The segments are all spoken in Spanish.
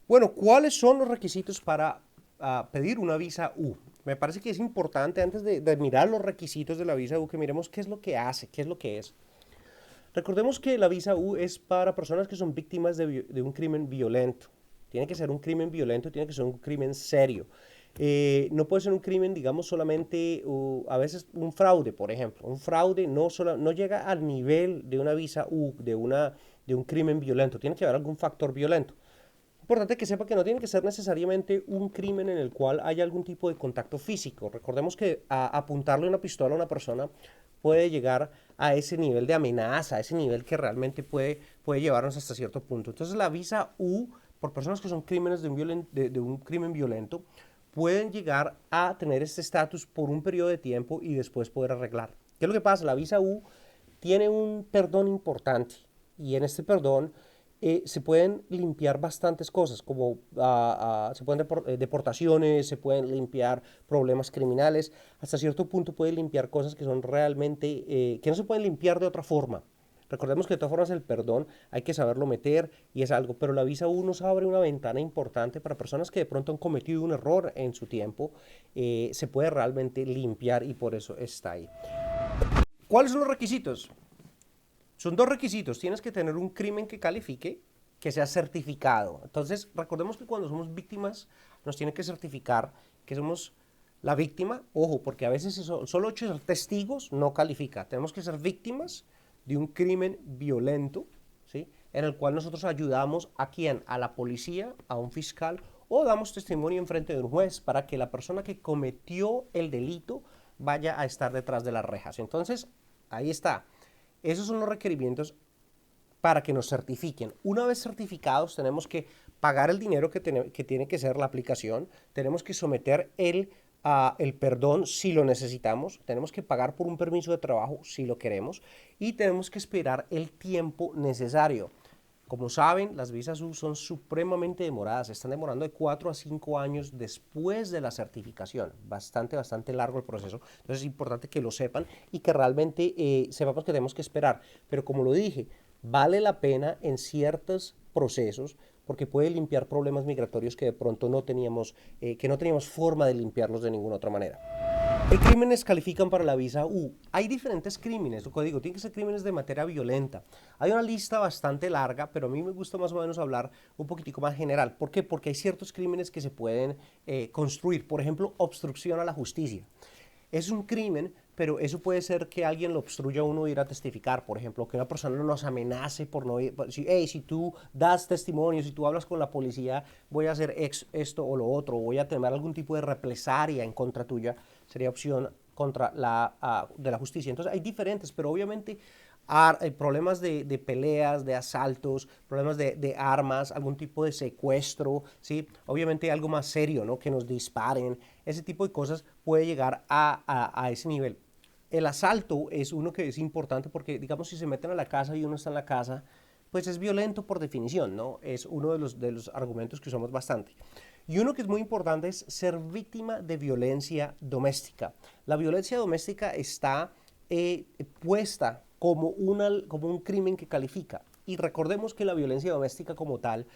Bueno, ¿cuáles son los requisitos para pedir una visa U? Me parece que es importante antes de mirar los requisitos de la visa U que miremos qué es lo que hace, qué es lo que es. Recordemos que la visa U es para personas que son víctimas de un crimen violento. Tiene que ser un crimen violento, tiene que ser un crimen serio. No puede ser un crimen, digamos, solamente a veces un fraude, por ejemplo. Un fraude no llega al nivel de una visa U, de un crimen violento. Tiene que haber algún factor violento. Importante que sepa que no tiene que ser necesariamente un crimen en el cual haya algún tipo de contacto físico. Recordemos que apuntarle una pistola a una persona puede llegar a ese nivel de amenaza, a ese nivel que realmente puede llevarnos hasta cierto punto. Entonces la visa U, por personas que son crímenes de un crimen violento, pueden llegar a tener este estatus por un periodo de tiempo y después poder arreglar. ¿Qué es lo que pasa? La visa U tiene un perdón importante y en este perdón se pueden limpiar bastantes cosas, como se pueden deportaciones, se pueden limpiar problemas criminales, hasta cierto punto puede limpiar cosas que son realmente, que no se pueden limpiar de otra forma. Recordemos que de todas formas el perdón hay que saberlo meter y es algo, pero la visa U nos abre una ventana importante para personas que de pronto han cometido un error en su tiempo, se puede realmente limpiar y por eso está ahí. ¿Cuáles son los requisitos? Son dos requisitos. Tienes que tener un crimen que califique, que sea certificado. Entonces, recordemos que cuando somos víctimas, nos tiene que certificar que somos la víctima. Ojo, porque a veces solo hecho ser testigos no califica. Tenemos que ser víctimas de un crimen violento, ¿sí? En el cual nosotros ayudamos a quién, a la policía, a un fiscal, o damos testimonio en frente de un juez para que la persona que cometió el delito vaya a estar detrás de las rejas. Entonces, ahí está. Esos son los requerimientos para que nos certifiquen. Una vez certificados, tenemos que pagar el dinero que tiene que ser la aplicación, tenemos que someter el perdón si lo necesitamos, tenemos que pagar por un permiso de trabajo si lo queremos y tenemos que esperar el tiempo necesario. Como saben, las visas U son supremamente demoradas, están demorando de 4 a 5 años después de la certificación, bastante largo el proceso, entonces es importante que lo sepan y que realmente sepamos que tenemos que esperar, pero como lo dije, vale la pena en ciertos procesos porque puede limpiar problemas migratorios que de pronto que no teníamos forma de limpiarlos de ninguna otra manera. ¿Qué crímenes califican para la visa U? Hay diferentes crímenes, lo que digo, tienen que ser crímenes de materia violenta. Hay una lista bastante larga, pero a mí me gusta más o menos hablar un poquitico más general. ¿Por qué? Porque hay ciertos crímenes que se pueden construir. Por ejemplo, obstrucción a la justicia. Es un crimen, pero eso puede ser que alguien lo obstruya a uno de ir a testificar, por ejemplo, que una persona nos amenace por no ir, si tú das testimonio, si tú hablas con la policía, voy a hacer esto o lo otro, voy a tener algún tipo de represalia en contra tuya, sería opción contra de la justicia. Entonces hay diferentes, pero obviamente hay problemas de peleas, de asaltos, problemas de armas, algún tipo de secuestro, ¿sí? Obviamente algo más serio, ¿no? Que nos disparen, ese tipo de cosas puede llegar a ese nivel. El asalto es uno que es importante porque, digamos, si se meten a la casa y uno está en la casa, pues es violento por definición, ¿no? Es uno de los argumentos que usamos bastante. Y uno que es muy importante es ser víctima de violencia doméstica. La violencia doméstica está puesta como un crimen que califica. Y recordemos que la violencia doméstica como tal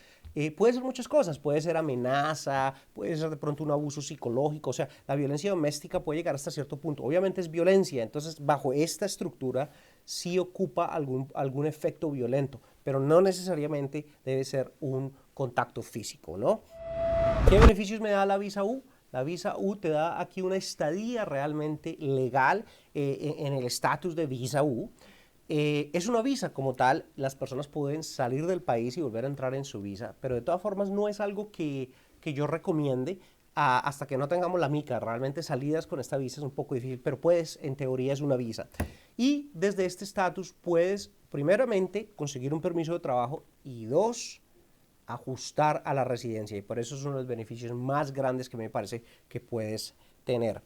puede ser muchas cosas, puede ser amenaza, puede ser de pronto un abuso psicológico, o sea, la violencia doméstica puede llegar hasta cierto punto. Obviamente es violencia, entonces bajo esta estructura sí ocupa algún efecto violento, pero no necesariamente debe ser un contacto físico, ¿no? ¿Qué beneficios me da la visa U? La visa U te da aquí una estadía realmente legal en el estatus de visa U. Es una visa como tal, las personas pueden salir del país y volver a entrar en su visa, pero de todas formas no es algo que yo recomiende hasta que no tengamos la mica. Realmente salidas con esta visa es un poco difícil, pero puedes, en teoría es una visa. Y desde este estatus puedes, primeramente, conseguir un permiso de trabajo y dos, ajustar a la residencia y por eso es uno de los beneficios más grandes que me parece que puedes tener.